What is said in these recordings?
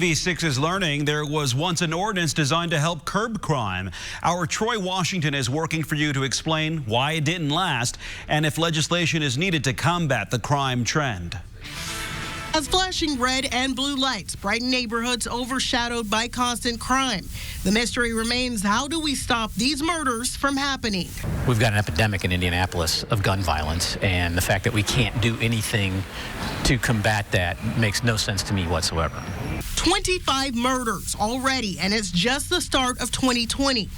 RTV6 is learning there was once an ordinance designed to help curb crime. Our Troy Washington is working for you to explain why it didn't last and if legislation is needed to combat the crime trend. As flashing red and blue lights brighten neighborhoods overshadowed by constant crime, the mystery remains, how do we stop these murders from happening? We've got an epidemic in Indianapolis of gun violence, and the fact that we can't do anything to combat that makes no sense to me whatsoever. 25 murders already, and it's just the start of 2020.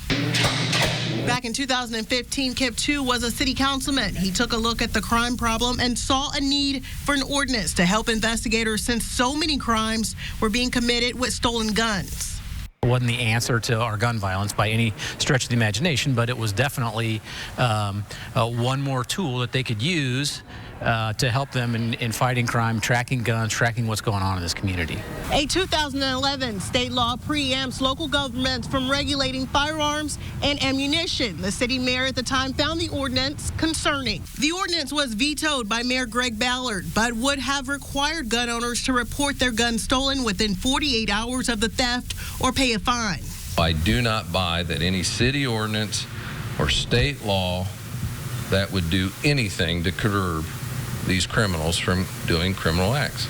Back in 2015, Kip 2 was a city councilman. He took a look at the crime problem and saw a need for an ordinance to help investigators since so many crimes were being committed with stolen guns. It wasn't the answer to our gun violence by any stretch of the imagination, but it was definitely one more tool that they could use to help them in fighting crime, tracking guns, tracking what's going on in this community. A 2011 state law preempts local governments from regulating firearms and ammunition. The city mayor at the time found the ordinance concerning. The ordinance was vetoed by Mayor Greg Ballard, but would have required gun owners to report their guns stolen within 48 hours of the theft or pay a fine. I do not buy that any city ordinance or state law that would do anything to curb these criminals from doing criminal acts.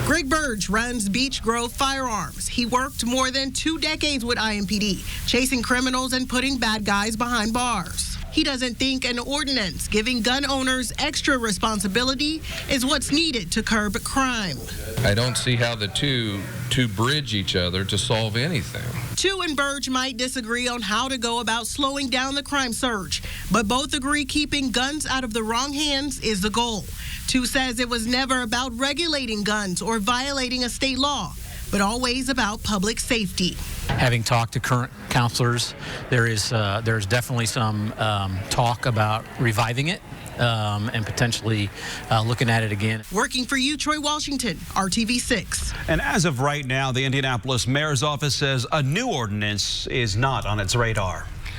Greg Burge runs Beach Grove Firearms. He worked more than 2 decades with IMPD, chasing criminals and putting bad guys behind bars. He doesn't think an ordinance giving gun owners extra responsibility is what's needed to curb crime. I don't see how the two bridge each other to solve anything. Two and Burge might disagree on how to go about slowing down the crime surge, but both agree keeping guns out of the wrong hands is the goal. Two says it was never about regulating guns or violating a state law, but always about public safety. Having talked to current counselors, there's definitely some talk about reviving it and potentially looking at it again. Working for you, Troy Washington, RTV6. And as of right now, the Indianapolis mayor's office says a new ordinance is not on its radar.